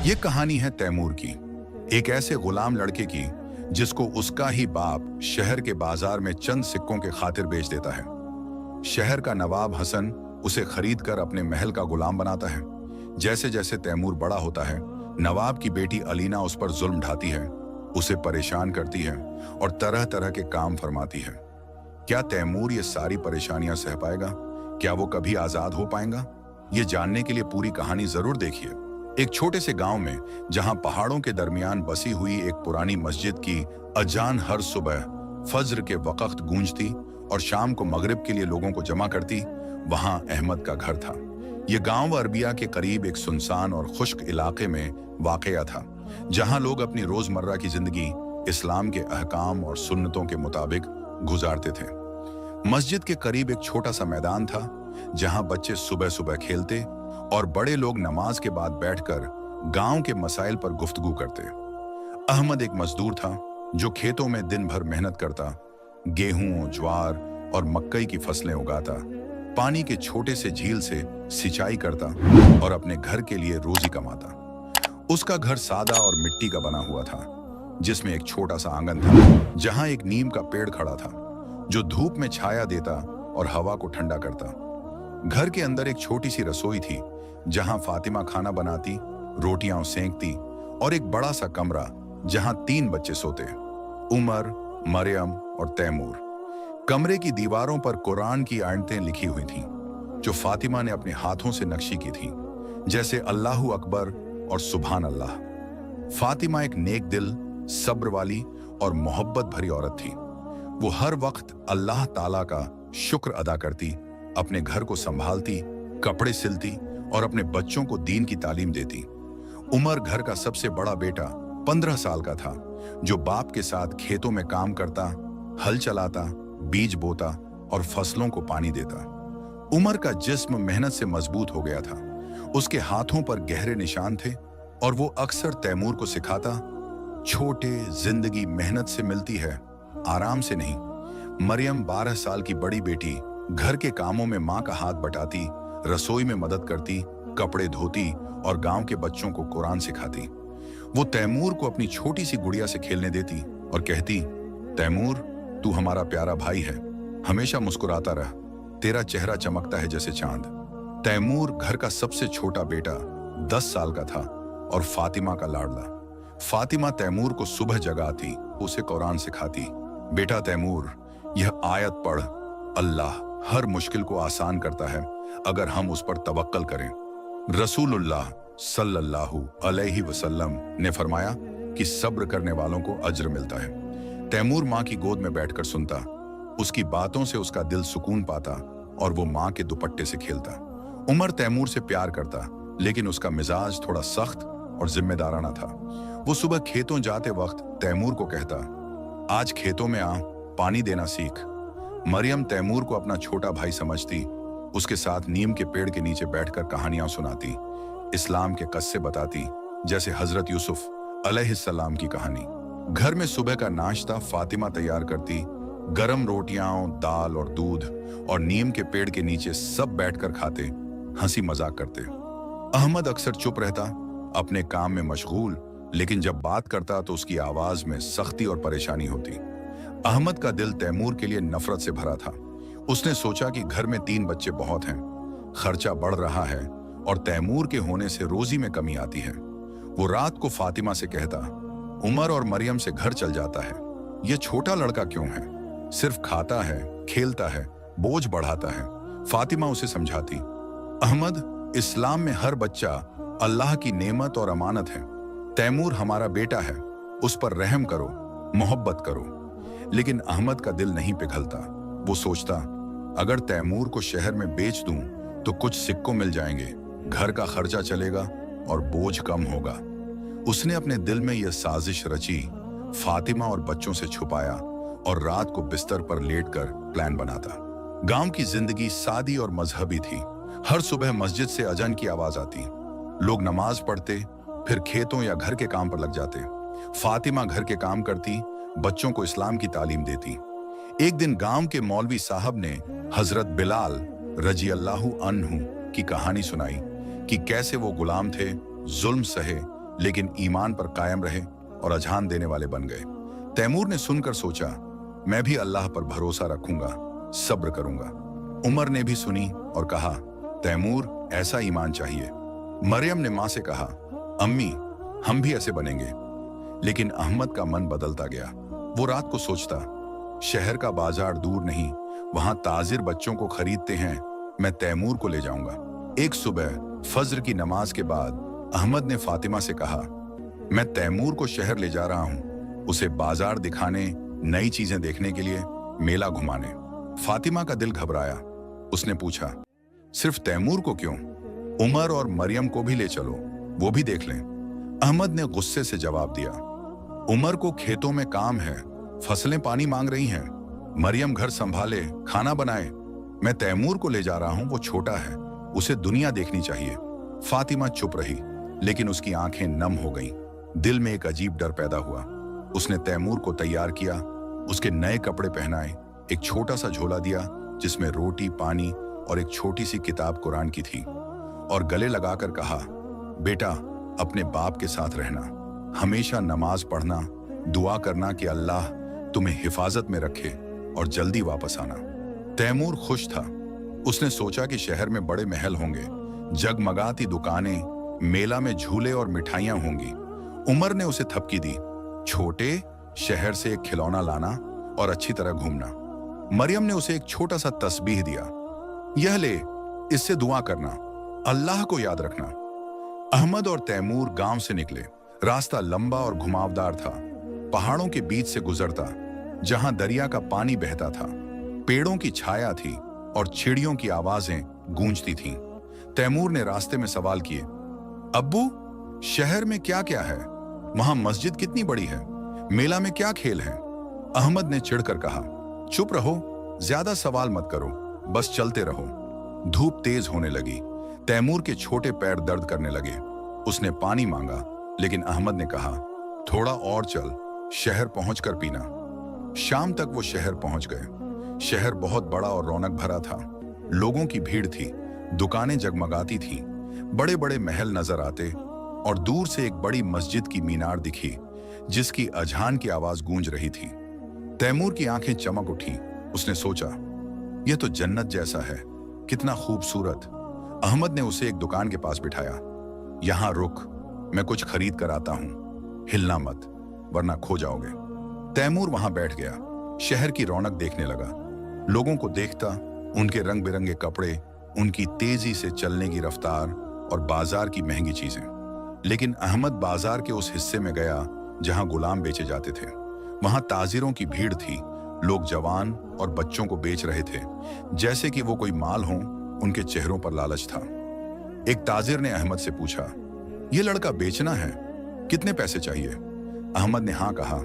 ये कहानी है तैमूर की, एक ऐसे गुलाम लड़के की जिसको उसका ही बाप शहर के बाजार में चंद सिक्कों के खातिर बेच देता है। शहर का नवाब हसन उसे खरीद कर अपने महल का गुलाम बनाता है। जैसे जैसे तैमूर बड़ा होता है, नवाब की बेटी अलीना उस पर जुल्म ढाती है, उसे परेशान करती है और तरह तरह के काम फरमाती है। क्या तैमूर ये सारी परेशानियां सह पाएगा? क्या वो कभी आजाद हो पाएगा? ये जानने के लिए पूरी कहानी जरूर देखिए। एक छोटे से गांव में, जहां पहाड़ों के दरमियान बसी हुई एक पुरानी मस्जिद की अजान हर सुबह फज्र के वक्त गूंजती और शाम को मगरिब के लिए लोगों को जमा करती, वहां अहमद का घर था। यह गांव अरबिया के करीब एक सुनसान और खुश्क इलाके में वाक़या था, जहां लोग अपनी रोजमर्रा की जिंदगी इस्लाम के अहकाम और सुन्नतों के मुताबिक गुजारते थे। मस्जिद के करीब एक छोटा सा मैदान था, जहां बच्चे सुबह सुबह खेलते और बड़े लोग नमाज के बाद बैठकर गांव के मसाइल पर गुफ्तगू करते। अहमद एक मजदूर था जो खेतों में दिन भर मेहनत करता, गेहूं, ज्वार और मक्कई की फसलें उगाता, पानी के छोटे से झील से सिंचाई करता और अपने घर के लिए रोजी कमाता। उसका घर सादा और मिट्टी का बना हुआ था, जिसमें एक छोटा सा आंगन था, जहां एक नीम का पेड़ खड़ा था जो धूप में छाया देता और हवा को ठंडा करता। घर के अंदर एक छोटी सी रसोई थी, जहां फातिमा खाना बनाती, रोटियां सेंकती, और एक बड़ा सा कमरा जहां 3 बच्चे सोते, उमर, मरियम और तैमूर। कमरे की दीवारों पर कुरान की आयतें लिखी हुई थीं, जो फातिमा ने अपने हाथों से नक्शी की थीं, जैसे अल्लाहु अकबर और सुभान अल्लाह। फातिमा एक नेक दिल, सब्र वाली और मोहब्बत भरी औरत थी। वो हर वक्त अल्लाह ताला का शुक्र अदा करती, अपने घर को संभालती, कपड़े सिलती और अपने बच्चों को दीन की तालीम देती। उमर घर का सबसे बड़ा बेटा 15 साल का था, जो बाप के साथ खेतों में काम करता, हल चलाता, बीज बोता और फसलों को पानी देता। उमर का जिस्म मेहनत से मजबूत हो गया था, उसके हाथों पर गहरे निशान थे और वो अक्सर तैमूर को सिखाता, छोटे, जिंदगी मेहनत से मिलती है, आराम से नहीं। मरियम 12 साल की बड़ी बेटी घर के कामों में माँ का हाथ बटाती, रसोई में मदद करती, कपड़े धोती और गांव के बच्चों को कुरान सिखाती। वो तैमूर को अपनी छोटी सी गुड़िया से खेलने देती और कहती, तैमूर, तू हमारा प्यारा भाई है, हमेशा मुस्कुराता रह, तेरा चेहरा चमकता है जैसे चांद। तैमूर घर का सबसे छोटा बेटा 10 साल का था और फातिमा का लाडला। फातिमा तैमूर को सुबह जगाती, उसे कुरान सिखाती। बेटा तैमूर, यह आयत पढ़, अल्लाह हर मुश्किल को आसान करता है अगर हम उस पर तवक्कल करें। रसूलुल्लाह सल्लल्लाहु अलैहि वसल्लम ने फरमाया कि सब्र करने वालों को अज्र मिलता है। तैमूर माँ की गोद में बैठकर सुनता, उसकी बातों से उसका दिल सुकून पाता और वो माँ के दुपट्टे से खेलता। उमर तैमूर से प्यार करता, लेकिन उसका मिजाज थोड़ा सख्त और जिम्मेदाराना था। वो सुबह खेतों जाते वक्त तैमूर को कहता, आज खेतों में आ, पानी देना सीख। मरियम तैमूर को अपना छोटा भाई समझती, उसके साथ नीम के पेड़ के नीचे बैठकर कहानियां सुनाती, इस्लाम के किस्से बताती, जैसे हजरत यूसुफ अलैहिस्सलाम की कहानी। घर में सुबह का नाश्ता फातिमा तैयार करती, गरम रोटियां, दाल और दूध, और नीम के पेड़ के नीचे सब बैठकर खाते, हंसी मजाक करते। अहमद अक्सर चुप रहता, अपने काम में मशगूल, लेकिन जब बात करता तो उसकी आवाज में सख्ती और परेशानी होती। अहमद का दिल तैमूर के लिए नफरत से भरा था। उसने सोचा कि घर में 3 बच्चे बहुत हैं, खर्चा बढ़ रहा है और तैमूर के होने से रोजी में कमी आती है। वो रात को फातिमा से कहता, उमर और मरियम से घर चल जाता है, ये छोटा लड़का क्यों है, सिर्फ खाता है, खेलता है, बोझ बढ़ाता है। फातिमा उसे समझाती, अहमद, इस्लाम में हर बच्चा अल्लाह की नेमत और अमानत है। तैमूर हमारा बेटा है, उस पर रहम करो, मोहब्बत करो। लेकिन अहमद का दिल नहीं पिघलता। वो सोचता, अगर तैमूर को शहर में बेच दूं तो कुछ सिक्कों मिल जाएंगे, घर का खर्चा चलेगा और बोझ कम होगा। उसने अपने दिल में यह साजिश रची, फातिमा और बच्चों से छुपाया और रात को बिस्तर पर लेटकर प्लान बनाता। गांव की जिंदगी सादी और मजहबी थी। हर सुबह मस्जिद से अजान की आवाज आती, लोग नमाज पढ़ते, फिर खेतों या घर के काम पर लग जाते। फातिमा घर के काम करती, बच्चों को इस्लाम की तालीम देती। एक दिन गांव के मौलवी साहब ने हजरत बिलाल रजी अल्लाहु अन्हु की कहानी सुनाई कि कैसे वो गुलाम थे, जुल्म सहे, लेकिन ईमान पर कायम रहे और अजान देने वाले बन गए। तैमूर ने सुनकर सोचा, मैं भी अल्लाह पर भरोसा रखूंगा, सब्र करूंगा। उमर ने भी सुनी और कहा, तैमूर, ऐसा ईमान चाहिए। मरियम ने मां से कहा, अम्मी, हम भी ऐसे बनेंगे। लेकिन अहमद का मन बदलता गया। वो रात को सोचता, शहर का बाजार दूर नहीं, वहां ताजिर बच्चों को खरीदते हैं, मैं तैमूर को ले जाऊंगा। एक सुबह फज्र की नमाज के बाद अहमद ने फातिमा से कहा, मैं तैमूर को शहर ले जा रहा हूं, उसे बाजार दिखाने, नई चीजें देखने के लिए, मेला घुमाने। फातिमा का दिल घबराया। उसने पूछा, सिर्फ तैमूर को क्यों? उमर और मरियम को भी ले चलो, वो भी देख लें। अहमद ने गुस्से से जवाब दिया, उमर को खेतों में काम है, फसलें पानी मांग रही हैं, मरियम घर संभाले, खाना बनाए। मैं तैमूर को ले जा रहा हूं, वो छोटा है, उसे दुनिया देखनी चाहिए। फातिमा चुप रही, लेकिन उसकी आंखें नम हो गईं। दिल में एक अजीब डर पैदा हुआ। उसने तैमूर को तैयार किया, उसके नए कपड़े पहनाए, एक छोटा सा झोला दिया जिसमें रोटी, पानी और एक छोटी सी किताब कुरान की थी, और गले लगाकर कहा, बेटा, अपने बाप के साथ रहना, हमेशा नमाज पढ़ना, दुआ करना कि अल्लाह तुम्हें हिफाजत में रखे और जल्दी वापस आना। तैमूर खुश था। उसने सोचा कि शहर में बड़े महल होंगे, जगमगाती दुकानें, मेला में झूले और मिठाइयां होंगी। उमर ने उसे थपकी दी, छोटे, शहर से एक खिलौना लाना और अच्छी तरह घूमना। मरियम ने उसे एक छोटा सा तस्बीह दिया, यह ले, इससे दुआ करना, अल्लाह को याद रखना। अहमद और तैमूर गांव से निकले। रास्ता लंबा और घुमावदार था, पहाड़ों के बीच से गुजरता, जहां दरिया का पानी बहता था, पेड़ों की छाया थी और चिड़ियों की आवाजें गूंजती थीं। तैमूर ने रास्ते में सवाल किए, अब्बू, शहर में क्या क्या है? वहां मस्जिद कितनी बड़ी है? मेला में क्या खेल है? अहमद ने चिढ़कर कहा, चुप रहो, ज्यादा सवाल मत करो, बस चलते रहो। धूप तेज होने लगी। तैमूर के छोटे पैर दर्द करने लगे। उसने पानी मांगा, लेकिन अहमद ने कहा, थोड़ा और चल, शहर पहुंचकर पीना। शाम तक वो शहर पहुंच गए। शहर बहुत बड़ा और रौनक भरा था। लोगों की भीड़ थी, दुकानें जगमगाती थीं, बड़े बड़े महल नजर आते, और दूर से एक बड़ी मस्जिद की मीनार दिखी जिसकी अजान की आवाज गूंज रही थी। तैमूर की आंखें चमक उठी। उसने सोचा, यह तो जन्नत जैसा है, कितना खूबसूरत। अहमद ने उसे एक दुकान के पास बिठाया। यहां रुक, मैं कुछ खरीद कर आता हूं, हिलना मत वरना खो जाओगे। तैमूर वहां बैठ गया, शहर की रौनक देखने लगा। लोगों को देखता, उनके रंग बिरंगे कपड़े, उनकी तेजी से चलने की रफ्तार और बाजार की महंगी चीजें। लेकिन अहमद बाजार के उस हिस्से में गया जहां गुलाम बेचे जाते थे। वहां ताजिरों की भीड़ थी, लोग जवान और बच्चों को बेच रहे थे, जैसे कि वो कोई माल हो। उनके चेहरों पर लालच था। एक ताजिर ने अहमद से पूछा, ये लड़का बेचना है, कितने पैसे चाहिए? अहमद ने हाँ कहा,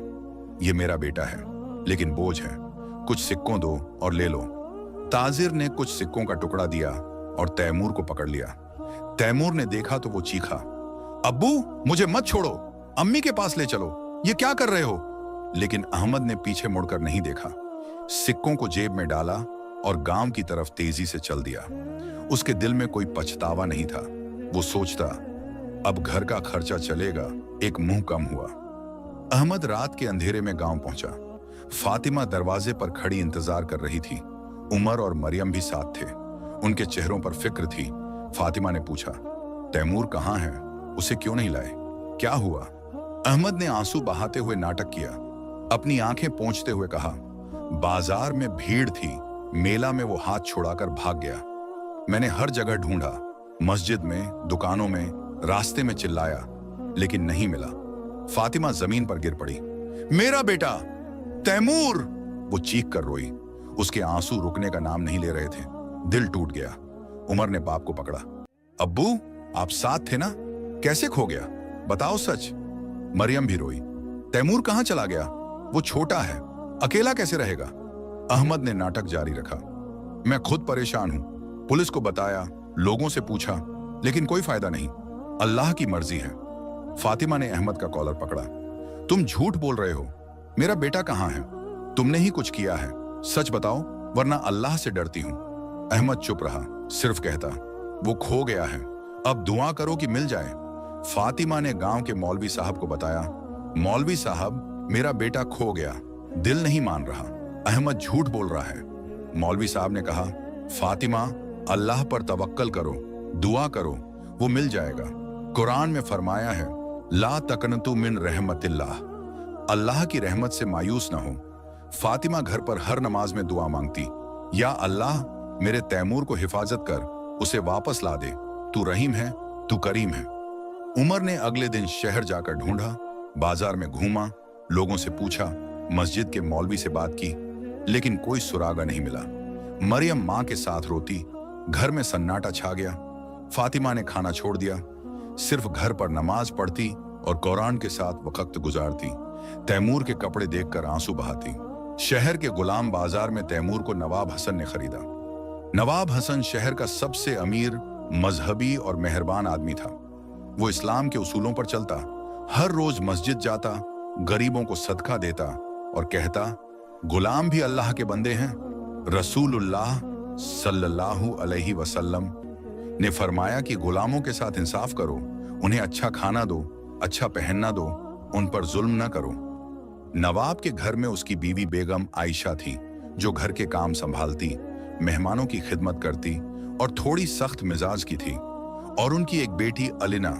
यह मेरा बेटा है, लेकिन बोझ है, कुछ सिक्कों दो और ले लो। ताजिर ने कुछ सिक्कों का टुकड़ा दिया और तैमूर को पकड़ लिया। तैमूर ने देखा तो वो चीखा, अब्बू, मुझे मत छोड़ो, अम्मी के पास ले चलो, ये क्या कर रहे हो? लेकिन अहमद ने पीछे मुड़कर नहीं देखा। सिक्कों को जेब में डाला और गांव की तरफ तेजी से चल दिया। उसके दिल में कोई पछतावा नहीं था। वो सोचता, अब घर का खर्चा चलेगा, एक मुंह कम हुआ। अहमद रात के अंधेरे में गांव पहुंचा। फातिमा दरवाजे पर खड़ी इंतजार कर रही थी। उमर और मरियम भी साथ थे। उनके चेहरों पर फिक्र थी। फातिमा ने पूछा, तैमूर कहाँ है? उसे क्यों नहीं लाए? क्या हुआ? अहमद ने आंसू बहाते हुए नाटक किया। अपनी आंखें पोंछते हुए कहा, बाजार में भीड़ थी, मेला में वो हाथ छुड़ाकर भाग गया। मैंने हर जगह ढूंढा, मस्जिद में, दुकानों में, रास्ते में चिल्लाया, लेकिन नहीं मिला। फातिमा जमीन पर गिर पड़ी। मेरा बेटा तैमूर! वो चीख कर रोई। उसके आंसू रुकने का नाम नहीं ले रहे थे। दिल टूट गया। उमर ने बाप को पकड़ा। अब्बू, आप साथ थे ना? कैसे खो गया? बताओ सच। मरियम भी रोई। तैमूर कहां चला गया? वो छोटा है, अकेला कैसे रहेगा? अहमद ने नाटक जारी रखा। मैं खुद परेशान हूं, पुलिस को बताया, लोगों से पूछा, लेकिन कोई फायदा नहीं। अल्लाह की मर्जी है। फातिमा ने अहमद का कॉलर पकड़ा। तुम झूठ बोल रहे हो, मेरा बेटा कहां है? तुमने ही कुछ किया है, सच बताओ, वरना अल्लाह से डरती हूं। अहमद चुप रहा, सिर्फ कहता, वो खो गया है, अब दुआ करो कि मिल जाए। फातिमा ने गांव के मौलवी साहब को बताया, मौलवी साहब, मेरा बेटा खो गया, दिल नहीं मान रहा, अहमद झूठ बोल रहा है। मौलवी साहब ने कहा, फातिमा, अल्लाह पर तवक्कल करो, दुआ करो, वो मिल जाएगा। कुरान में फरमाया है, ला तकनतु मिन रहमतिल्लाह, अल्लाह की रहमत से मायूस ना हो। फातिमा घर पर हर नमाज में दुआ मांगती, या अल्लाह, मेरे तैमूर को हिफाजत कर, उसे वापस ला दे, तू रहीम है, तू करीम है। उमर ने अगले दिन शहर जाकर ढूंढा, बाजार में घूमा, लोगों से पूछा, मस्जिद के मौलवी से बात की, लेकिन कोई सुरागा नहीं मिला। मरियम मां के साथ रोती, घर में सन्नाटा छा गया। फातिमा ने खाना छोड़ दिया, सिर्फ घर पर नमाज पढ़ती और कुरान के साथ वक्त गुजारती। तैमूर के कपड़े देखकर आंसू बहाती। शहर के गुलाम बाजार में तैमूर को नवाब हसन ने खरीदा। नवाब हसन शहर का सबसे अमीर, मजहबी और मेहरबान आदमी था। वो इस्लाम के उसूलों पर चलता, हर रोज मस्जिद जाता, गरीबों को सदका देता और कहता, गुलाम भी अल्लाह के बंदे हैं। रसूलुल्लाह सल्लल्लाहु अलैहि वसल्लम ने फरमाया कि गुलामों के साथ इंसाफ करो, उन्हें अच्छा खाना दो, अच्छा पहनना दो, उन पर जुल्म न करो। नवाब के घर में उसकी बीवी बेगम आयशा थी, जो घर के काम संभालती, मेहमानों की खिदमत करती और थोड़ी सख्त मिजाज की थी। और उनकी एक बेटी अलिना,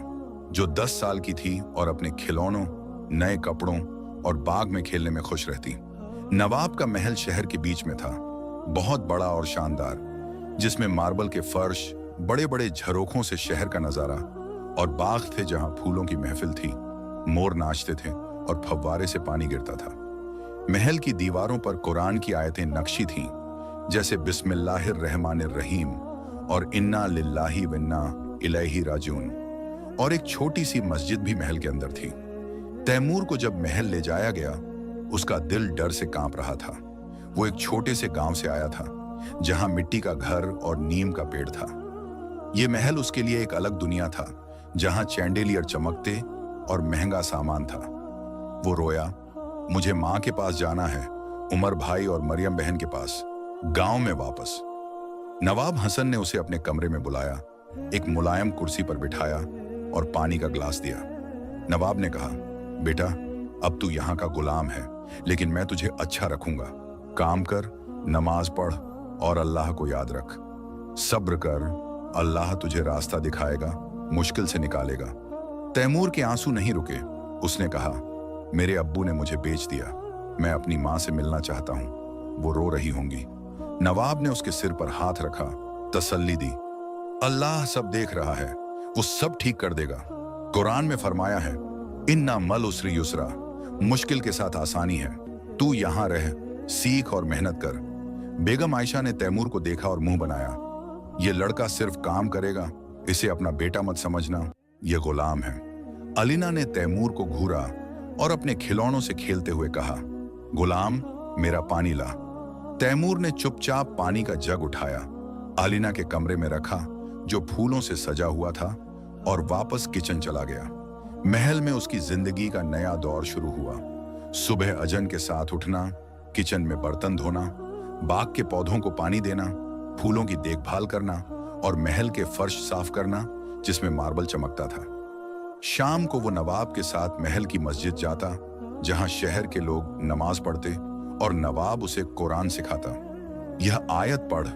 जो 10 साल की थी और अपने खिलौनों, नए कपड़ों और बाग में खेलने में खुश रहती। नवाब का महल शहर के बीच में था, बहुत बड़ा और शानदार, जिसमें मार्बल के फर्श, बड़े बड़े झरोखों से शहर का नजारा और बाग थे जहां फूलों की महफिल थी, मोर नाचते थे और फव्वारे से पानी गिरता था। महल की दीवारों पर कुरान की आयतें नक्शी थीं, जैसे बिस्मिल्लाहिर्रहमानिर्रहीम और इन्ना लिल्लाहि व इन्ना इलैहि राजिऊन। और एक छोटी सी मस्जिद भी महल के अंदर थी। तैमूर को जब महल ले जाया गया, उसका दिल डर से कांप रहा था। वो एक छोटे से गांव से आया था, जहां मिट्टी का घर और नीम का पेड़ था। ये महल उसके लिए एक अलग दुनिया था, जहां चैंडेलियर चमकते और महंगा सामान था। वो रोया, मुझे माँ के पास जाना है, उमर भाई और मरियम बहन के पास, गांव में वापस। नवाब हसन ने उसे अपने कमरे में बुलाया, एक मुलायम कुर्सी पर बिठाया और पानी का ग्लास दिया। नवाब ने कहा, बेटा, अब तू यहाँ का गुलाम है, लेकिन मैं तुझे अच्छा रखूंगा। काम कर, नमाज पढ़ और अल्लाह को याद रख। सब्र कर, अल्लाह तुझे रास्ता दिखाएगा, मुश्किल से निकालेगा। तैमूर के आंसू नहीं रुके। उसने कहा, मेरे अब्बू ने मुझे बेच दिया, मैं अपनी माँ से मिलना चाहता हूँ, वो रो रही होंगी। नवाब ने उसके सिर पर हाथ रखा, तसल्ली दी, अल्लाह सब देख रहा है, वो सब ठीक कर देगा। कुरान में फरमाया है, इन्ना मल उसरी युसरा, मुश्किल के साथ आसानी है, तू यहाँ रह, सीख और मेहनत कर। बेगम आयशा ने तैमूर को देखा और मुंह बनाया, ये लड़का सिर्फ काम करेगा, इसे अपना बेटा मत समझना, ये गुलाम है। अलीना ने तैमूर को घूरा और अपने खिलौनों से खेलते हुए कहा, गुलाम, मेरा पानी ला। तैमूर ने चुपचाप पानी का जग उठाया, अलीना के कमरे में रखा, जो फूलों से सजा हुआ था, और वापस किचन चला गया। महल में उसकी जिंदगी का नया दौर शुरू हुआ। सुबह अजन के साथ उठना, किचन में बर्तन धोना, बाग के पौधों को पानी देना, फूलों की देखभाल करना और महल के फर्श साफ करना, जिसमें मार्बल चमकता था। शाम को वो नवाब के साथ महल की मस्जिद जाता, जहां शहर के लोग नमाज पढ़ते और नवाब उसे कुरान सिखाता। यह आयत पढ़,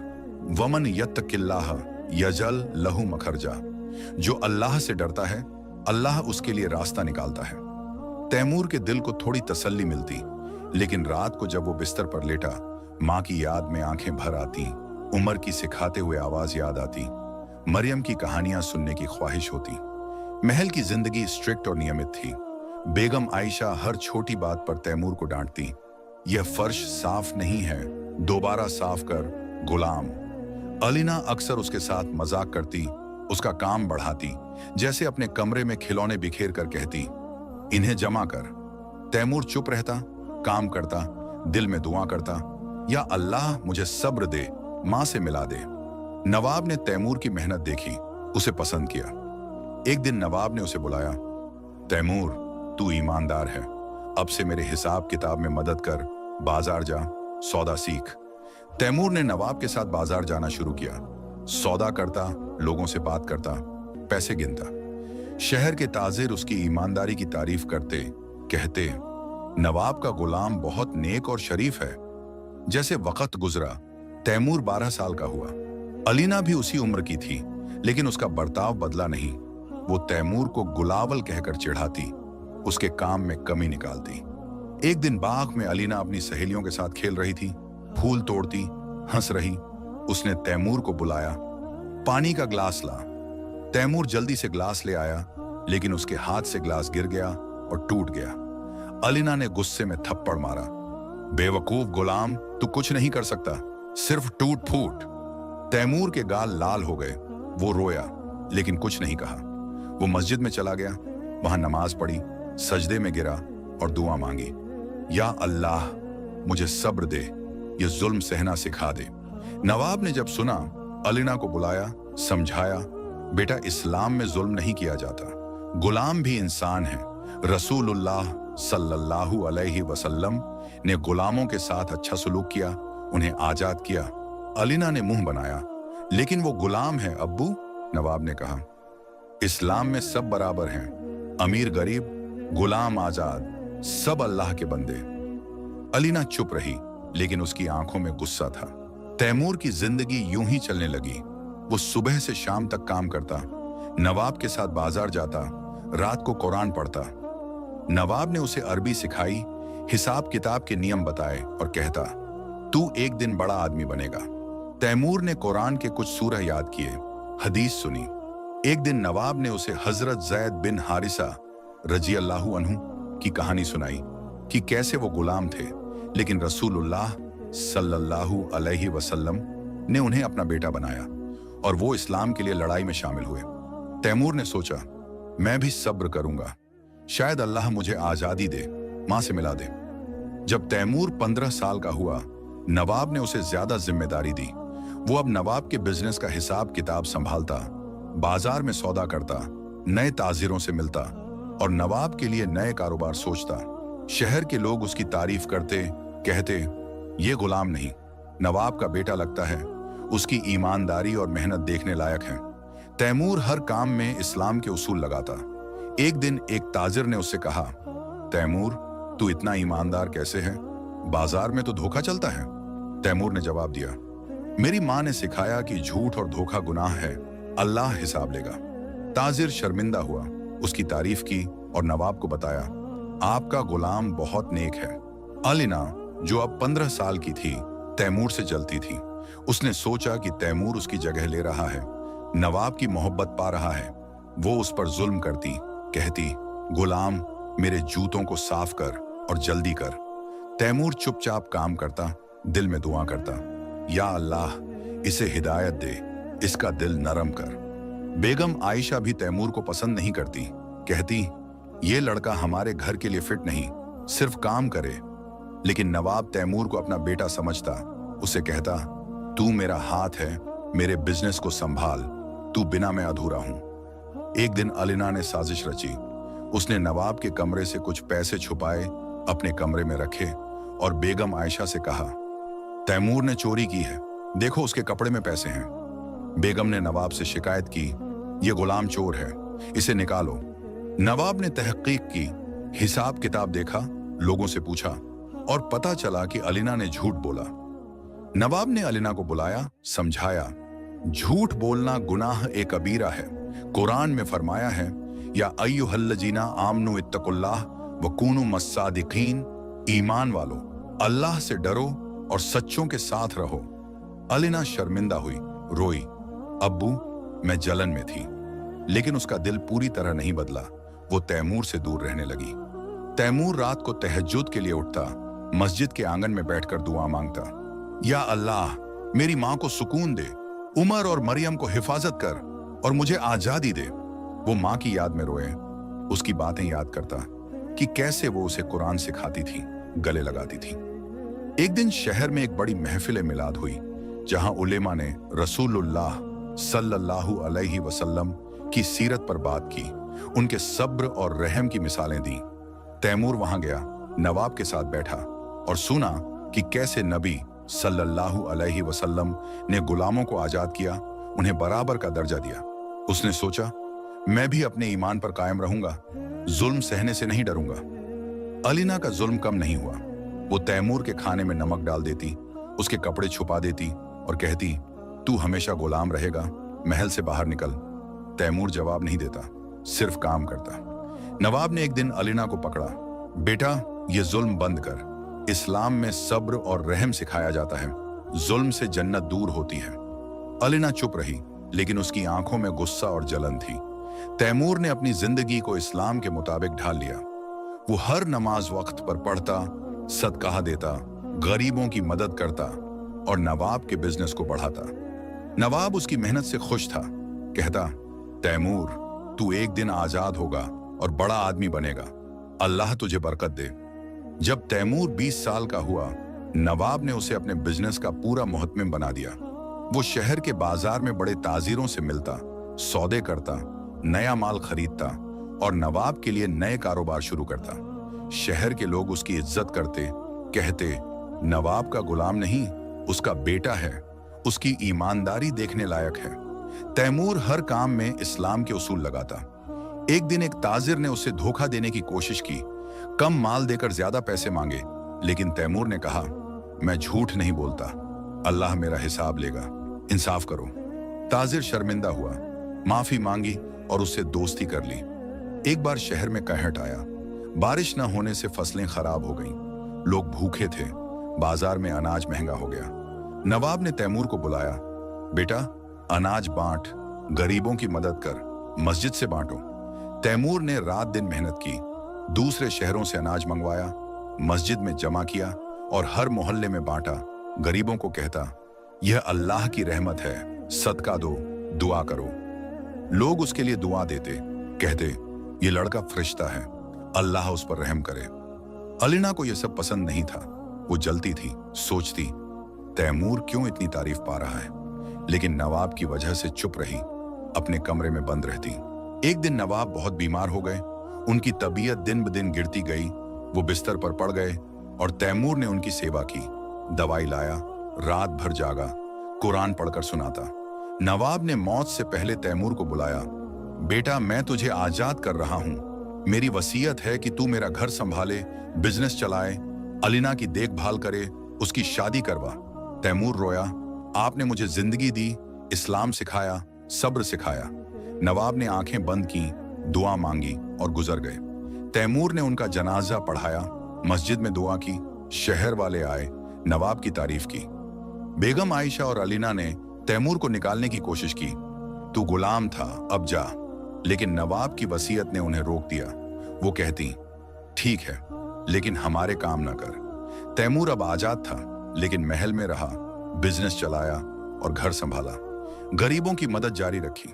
वमन यत्तकिल्लाह यजल लहू मखरजा, जो अल्लाह से डरता है, अल्लाह उसके लिए रास्ता निकालता है। तैमूर के दिल को थोड़ी तसल्ली मिलती, लेकिन रात को जब वो बिस्तर पर लेटा, माँ की याद में आंखें भर आती, उमर की सिखाते हुए आवाज याद आती, मरियम की कहानियां सुनने की ख्वाहिश होती। महल की जिंदगी स्ट्रिक्ट और नियमित थी। बेगम आयशा हर छोटी बात पर तैमूर को डांटती, यह फर्श साफ नहीं है, दोबारा साफ कर, गुलाम। अलीना अक्सर उसके साथ मजाक करती, उसका काम बढ़ाती, जैसे अपने कमरे में खिलौने बिखेर कर कहती, इन्हें जमा कर। तैमूर चुप रहता, काम करता, दिल में दुआ करता, या अल्लाह मुझे सब्र दे, माँ से मिला दे। नवाब ने तैमूर की मेहनत देखी, उसे पसंद किया। एक दिन नवाब ने उसे बुलाया, तैमूर, तू ईमानदार है, अब से मेरे हिसाब किताब में मदद कर, बाजार जा, सौदा सीख। तैमूर ने नवाब के साथ बाजार जाना शुरू किया, सौदा करता, लोगों से बात करता, पैसे गिनता। शहर के ताजिर उसकी ईमानदारी की तारीफ करते, कहते, नवाब का गुलाम बहुत नेक और शरीफ है। जैसे वक्त गुजरा, तैमूर 12 साल का हुआ। अलीना भी उसी उम्र की थी, लेकिन उसका बर्ताव बदला नहीं। वो तैमूर को गुलावल कहकर चिढ़ाती, उसके काम में कमी निकालती। एक दिन बाग में अलीना अपनी सहेलियों के साथ खेल रही थी, फूल तोड़ती, हंस रही। उसने तैमूर को बुलाया, पानी का ग्लास ला। तैमूर जल्दी से ग्लास ले आया, लेकिन उसके हाथ से ग्लास गिर गया और टूट गया। अलीना ने गुस्से में थप्पड़ मारा, बेवकूफ गुलाम, तू कुछ नहीं कर सकता, सिर्फ टूट फूट। तैमूर के गाल लाल हो गए। वो रोया, लेकिन कुछ नहीं कहा। वो मस्जिद में चला गया, वहां नमाज पढ़ी, सजदे में गिरा और दुआ मांगी, या अल्लाह मुझे सब्र दे, ये जुल्म सहना सिखा दे। नवाब ने जब सुना, अलीना को बुलाया, समझाया, बेटा इस्लाम में जुल्म नहीं किया जाता, गुलाम भी इंसान है। रसूलुल्लाह सल्लल्लाहु अलैहि वसल्लम ने गुलामों के साथ अच्छा सलूक किया, उन्हें आजाद किया। अलीना ने मुंह बनाया, लेकिन वो गुलाम है अब्बू। नवाब ने कहा, इस्लाम में सब बराबर हैं, अमीर गरीब, गुलाम आजाद, सब अल्लाह के बंदे। अलीना चुप रही, लेकिन उसकी आंखों में गुस्सा था। तैमूर की जिंदगी यूं ही चलने लगी। वो सुबह से शाम तक काम करता, नवाब के साथ बाजार जाता, रात को कुरान पढ़ता। नवाब ने उसे अरबी सिखाई, हिसाब किताब के नियम बताए और कहता, तू एक दिन बड़ा आदमी बनेगा। तैमूर ने कुरान के कुछ सूरह याद किए, हदीस सुनी। एक दिन नवाब ने उसे हजरत ज़ैद बिन हारिसा रजी अल्लाहु अन्हु की कहानी सुनाई कि कैसे वो गुलाम थे, लेकिन रसूलुल्लाह सल्लल्लाहु अलैहि वसल्लम ने उन्हें अपना बेटा बनाया और वो इस्लाम के लिए लड़ाई में शामिल हुए। तैमूर ने सोचा, मैं भी सब्र करूंगा, शायद अल्लाह मुझे आजादी दे, मां से मिला दे। जब तैमूर 15 साल का हुआ, नवाब ने उसे ज्यादा जिम्मेदारी दी। वो अब नवाब के बिजनेस का हिसाब किताब संभालता, बाजार में सौदा करता, नए ताजिरों से मिलता और नवाब के लिए नए कारोबार सोचता। शहर के लोग उसकी तारीफ करते, कहते, ये गुलाम नहीं, नवाब का बेटा लगता है, उसकी ईमानदारी और मेहनत देखने लायक है। तैमूर हर काम में इस्लाम के उसूल लगाता। एक दिन एक ताजिर ने उससे कहा, तैमूर तू इतना ईमानदार कैसे है, बाजार में तो धोखा चलता है। तैमूर ने जवाब दिया, मेरी मां ने सिखाया कि झूठ और धोखा गुनाह है, अल्लाह हिसाब लेगा। ताजिर शर्मिंदा हुआ, उसकी तारीफ की और नवाब को बताया, आपका गुलाम बहुत नेक है। अलीना जो अब 15 साल की थी, तैमूर से जलती थी। उसने सोचा कि तैमूर उसकी जगह ले रहा है, नवाब की मोहब्बत पा रहा है। वो उस पर जुल्म करती, कहती, गुलाम मेरे जूतों को साफ कर और जल्दी कर। तैमूर चुपचाप काम करता, दिल में दुआ करता, या अल्लाह इसे हिदायत दे, इसका दिल नरम कर। बेगम आयशा भी तैमूर को पसंद नहीं करती, कहती, ये लड़का हमारे घर के लिए फिट नहीं, सिर्फ काम करे। लेकिन नवाब तैमूर को अपना बेटा समझता, उसे कहता, तू मेरा हाथ है, मेरे बिजनेस को संभाल, तू बिना मैं अधूरा हूं। एक दिन अलीना ने साजिश रची। उसने नवाब के कमरे से कुछ पैसे छुपाए, अपने कमरे में रखे और बेगम आयशा से कहा, तैमूर ने चोरी की है, देखो उसके कपड़े में पैसे हैं। बेगम ने नवाब से शिकायत की, ये गुलाम चोर है, इसे निकालो। नवाब ने तहकीक की, हिसाब किताब देखा, लोगों से पूछा और पता चला कि अलीना ने झूठ बोला। नवाब ने अलीना को बुलाया, समझाया, झूठ बोलना गुनाह ए कबीरा है। कुरान में फरमाया है, या अय्युहल्लजीना आमनु इत्तकुल्लाह वकूनु मस्सादिकीन, ईमान वालो अल्लाह से डरो और सच्चों के साथ रहो। अलीना शर्मिंदा हुई, रोई, अब्बू मैं जलन में थी। लेकिन उसका दिल पूरी तरह नहीं बदला, वो तैमूर से दूर रहने लगी। तैमूर रात को तहज्जुद के लिए उठता, मस्जिद के आंगन में बैठकर दुआ मांगता, या अल्लाह मेरी मां को सुकून दे, उमर और मरियम को हिफाजत कर और मुझे आजादी दे। वो मां की याद में रोए, उसकी बातें याद करता कि कैसे वो उसे कुरान सिखाती थी, गले लगाती थी। एक दिन शहर में एक बड़ी महफिल मिलाद हुई, जहां उलेमा ने रसूलुल्लाह सल्लल्लाहु अलैहि वसल्लम की सीरत पर बात की, उनके सब्र और रहम की मिसालें दी। तैमूर वहां गया, नवाब के साथ बैठा और सुना कि कैसे नबी सल्लल्लाहु अलैहि वसल्लम ने गुलामों को आजाद किया, उन्हें बराबर का दर्जा दिया। उसने सोचा, मैं भी अपने ईमान पर कायम रहूंगा, जुल्म सहने से नहीं डरूंगा। अलीना का जुल्म कम नहीं हुआ। वो तैमूर के खाने में नमक डाल देती, उसके कपड़े छुपा देती और कहती, तू हमेशा गुलाम रहेगा, महल से बाहर निकल। तैमूर जवाब नहीं देता, सिर्फ काम करता। नवाब ने एक दिन अलीना को पकड़ा। बेटा, ये जुल्म बंद कर। इस्लाम में सब्र और रहम सिखाया जाता है। जुल्म से जन्नत दूर होती है। अलीना चुप रही, लेकिन उसकी आंखों में गुस्सा और जलन थी। तैमूर ने अपनी जिंदगी को इस्लाम के मुताबिक ढाल लिया। वो हर नमाज वक्त पर पढ़ता, सदका देता, गरीबों की मदद करता और नवाब के बिजनेस को बढ़ाता। नवाब उसकी मेहनत से खुश था। कहता, तैमूर, तू एक दिन आजाद होगा और बड़ा आदमी बनेगा। अल्लाह तुझे बरकत दे। जब तैमूर 20 साल का हुआ, नवाब ने उसे अपने बिजनेस का पूरा मुहतमिम बना दिया। वो शहर के बाजार में बड़े ताजिरों से मिलता, सौदे करता, नया माल खरीदता और नवाब के लिए नए कारोबार शुरू करता। शहर के लोग उसकी इज्जत करते, कहते, नवाब का गुलाम नहीं, उसका बेटा है, उसकी ईमानदारी देखने लायक है। तैमूर हर काम में इस्लाम के उसूल लगाता। एक दिन एक ताजिर ने उसे धोखा देने की कोशिश की, कम माल देकर ज्यादा पैसे मांगे, लेकिन तैमूर ने कहा, मैं झूठ नहीं बोलता, अल्लाह मेरा हिसाब लेगा, इंसाफ करो। ताजिर शर्मिंदा हुआ, माफी मांगी और उससे दोस्ती कर ली। एक बार शहर में कहट आया। बारिश न होने से फसलें खराब हो गईं, लोग भूखे थे, बाजार में अनाज महंगा हो गया। नवाब ने तैमूर को बुलाया। बेटा, अनाज बांट, गरीबों की मदद कर, मस्जिद से बांटो। तैमूर ने रात दिन मेहनत की, दूसरे शहरों से अनाज मंगवाया, मस्जिद में जमा किया और हर मोहल्ले में बांटा। गरीबों को कहता, यह अल्लाह की रहमत है, सदका दो, दुआ करो। लोग उसके लिए दुआ देते, कहते, ये लड़का फरिश्ता है, अल्लाह उस पर रहम करे। अलीना को यह सब पसंद नहीं था। वो जलती थी, सोचती, तैमूर क्यों इतनी तारीफ पा रहा है, लेकिन नवाब की वजह से चुप रही, अपने कमरे में बंद रहती। एक दिन नवाब बहुत बीमार हो गए, उनकी तबीयत दिन ब दिन गिरती गई। वो बिस्तर पर पड़ गए और तैमूर ने उनकी सेवा की, दवाई लाया, रात भर जागा, कुरान पढ़कर सुनाता। नवाब ने मौत से पहले तैमूर को बुलाया। बेटा, मैं तुझे आजाद कर रहा हूं, मेरी वसीयत है कि तू मेरा घर संभाले, बिजनेस चलाए, अलीना की देखभाल करे, उसकी शादी करवा। तैमूर रोया, आपने मुझे जिंदगी दी, इस्लाम सिखाया, सब्र सिखाया। नवाब ने आंखें बंद की, दुआ मांगी और गुजर गए। तैमूर ने उनका जनाजा पढ़ाया, मस्जिद में दुआ की, शहर वाले आए, नवाब की तारीफ की। बेगम आयशा और अलीना ने तैमूर को निकालने की कोशिश की। तू गुलाम था, अब जा। लेकिन नवाब की वसीयत ने उन्हें रोक दिया। वो कहती, ठीक है, लेकिन हमारे काम न कर। तैमूर अब आजाद था, लेकिन महल में रहा, बिजनेस चलाया और घर संभाला, गरीबों की मदद जारी रखी।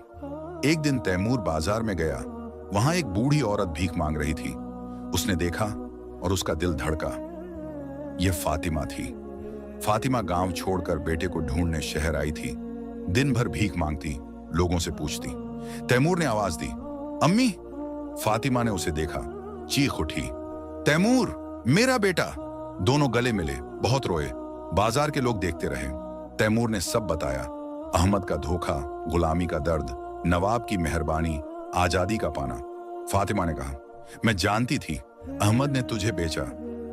एक दिन तैमूर बाजार में गया। वहां एक बूढ़ी औरत भीख मांग रही थी। उसने देखा और उसका दिल धड़का। यह फातिमा थी। फातिमा गांव छोड़कर बेटे को ढूंढने शहर आई थी। दिन भर भीख मांगती, लोगों से पूछती। तैमूर ने आवाज दी, अम्मी। फातिमा ने उसे देखा, चीख उठी, तैमूर, मेरा बेटा। दोनों गले मिले, बहुत रोए। बाजार के लोग देखते रहे। तैमूर ने सब बताया, अहमद का धोखा, गुलामी का दर्द, नवाब की मेहरबानी, आजादी का पाना। फातिमा ने कहा, मैं जानती थी अहमद ने तुझे बेचा,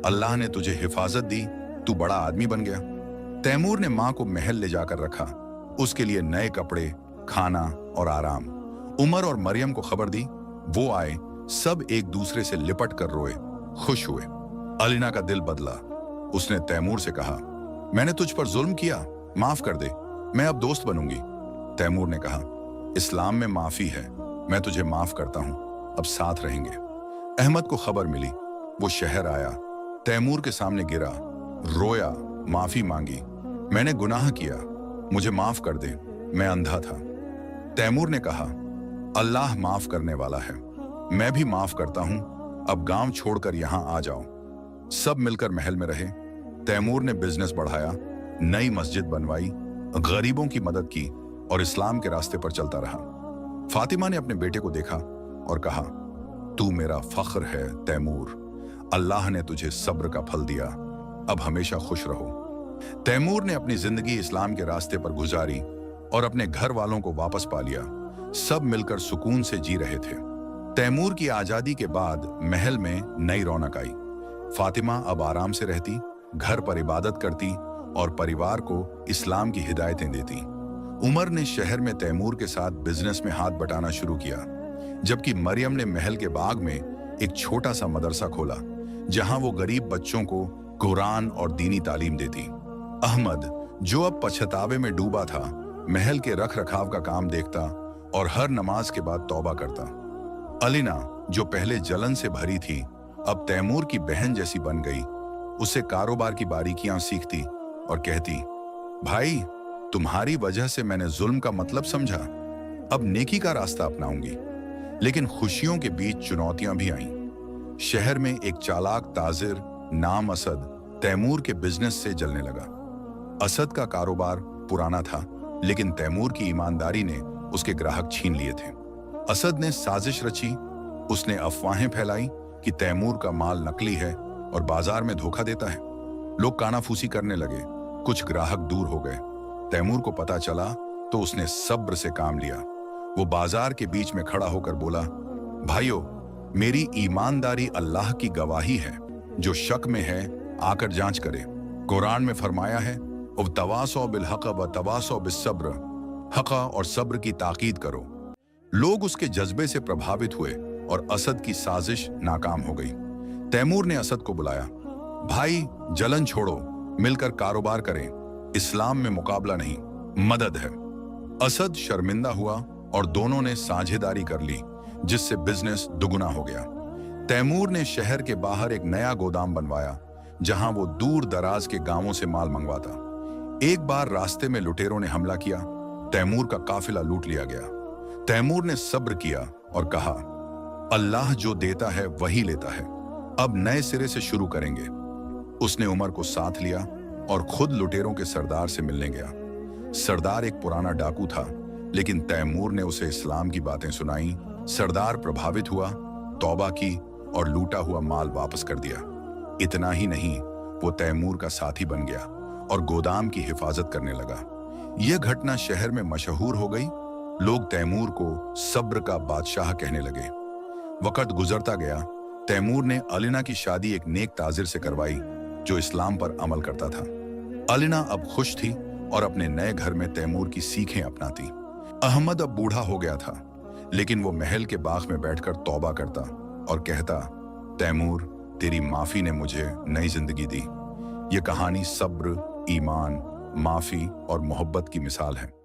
अल्लाह ने तुझे हिफाजत दी, तू बड़ा आदमी बन गया। तैमूर ने मां को महल ले जाकर रखा, उसके लिए नए कपड़े, खाना और आराम। उमर और मरियम को खबर दी, वो आए, सब एक दूसरे से लिपट कर रोए, खुश हुए। अलीना का दिल बदला। उसने तैमूर से कहा, मैंने तुझ पर जुल्म किया, माफ कर दे, मैं अब दोस्त बनूंगी। तैमूर ने कहा, इस्लाम में माफी है, मैं तुझे माफ करता हूं, अब साथ रहेंगे। अहमद को खबर मिली, वो शहर आया, तैमूर के सामने गिरा, रोया, माफी मांगी। मैंने गुनाह किया, मुझे माफ कर दे, मैं अंधा था। तैमूर ने कहा, अल्लाह माफ करने वाला है, मैं भी माफ करता हूं, अब गांव छोड़कर यहां आ जाओ। सब मिलकर महल में रहे। तैमूर ने बिजनेस बढ़ाया, नई मस्जिद बनवाई, गरीबों की मदद की और इस्लाम के रास्ते पर चलता रहा। फातिमा ने अपने बेटे को देखा और कहा, तू मेरा फख्र है तैमूर, अल्लाह ने तुझे सब्र का फल दिया, अब हमेशा खुश रहो। तैमूर ने अपनी जिंदगी इस्लाम के रास्ते पर गुजारी और अपने घर वालों को वापस पा लिया। सब मिलकर सुकून से जी रहे थे। तैमूर की आजादी के बाद महल में नई रौनक आई। फातिमा अब आराम से रहती, घर पर इबादत करती और परिवार को इस्लाम की हिदायतें देती। उमर ने शहर में तैमूर के साथ बिजनेस में हाथ बटाना शुरू किया, जबकि मरियम ने महल के बाग में एक छोटा सा मदरसा खोला, जहां वो गरीब बच्चों को कुरान और दीनी तालीम देती। अहमद, जो अब पछतावे में डूबा था, महल के रख रखाव का काम देखता और हर नमाज के बाद तौबा करता। अलीना, जो पहले जलन से भरी थी, अब तैमूर की बहन जैसी बन गई। उसे कारोबार की बारीकियां सीखती और कहती, भाई, तुम्हारी वजह से मैंने जुल्म का मतलब समझा, अब नेकी का रास्ता अपनाऊंगी। लेकिन खुशियों के बीच चुनौतियां भी आईं। शहर में एक चालाक ताजिर नाम असद तैमूर के बिजनेस से जलने लगा। असद का कारोबार पुराना था, लेकिन तैमूर की ईमानदारी ने उसके ग्राहक छीन लिए थे। असद ने साजिश रची। उसने अफवाहें फैलाई कि तैमूर का माल नकली है और बाजार में धोखा देता है। लोग कानाफूसी करने लगे, कुछ ग्राहक दूर हो गए। तैमूर को पता चला तो उसने सब्र से काम लिया। वो बाजार के बीच में खड़ा होकर बोला, भाइयों, मेरी ईमानदारी अल्लाह की गवाही है। जो शक में है आकर जांच करे। कुरान में फरमाया है, उव तवासौ बिल हक़ व तवासौ बिस सब्र, हक़ और सब्र की ताकीद करो। लोग उसके जज्बे से प्रभावित हुए और असद की साजिश नाकाम हो गई। तैमूर ने असद को बुलाया, भाई, जलन छोड़ो, मिलकर कारोबार करें। इस्लाम में मुकाबला नहीं, मदद है। असद शर्मिंदा हुआ और दोनों ने साझेदारी कर ली, जिससे बिजनेस दुगुना हो गया। तैमूर ने शहर के बाहर एक नया गोदाम बनवाया, जहां वो दूर दराज के गांवों से माल मंगवाता। एक बार रास्ते में लुटेरों ने हमला किया, तैमूर का काफिला लूट लिया गया। तैमूर ने सब्र किया और कहा, अल्लाह जो देता है वही लेता है, अब नए सिरे से शुरू करेंगे। उसने उमर को साथ लिया और खुद लुटेरों के सरदार से मिलने गया। सरदार एक पुराना डाकू था, लेकिन तैमूर ने उसे इस्लाम की बातें सुनाई। सरदार प्रभावित हुआ, तौबा की और लूटा हुआ माल वापस कर दिया। इतना ही नहीं, वो तैमूर का साथी बन गया और गोदाम की हिफाजत करने लगा। यह घटना शहर में मशहूर हो गई। लोग तैमूर को सब्र का बादशाह कहने लगे। वक्त गुजरता गया। तैमूर ने अलीना की शादी एक नेक ताजिर से करवाई, जो इस्लाम पर अमल करता था। अलीना अब खुश थी और अपने नए घर में तैमूर की सीखें अपनाती। अहमद अब बूढ़ा हो गया था, लेकिन वो महल के बाग में बैठकर तौबा करता और कहता, तैमूर, तेरी माफी ने मुझे नई जिंदगी दी। ये कहानी सब्र, ईमान, माफी और मोहब्बत की मिसाल है।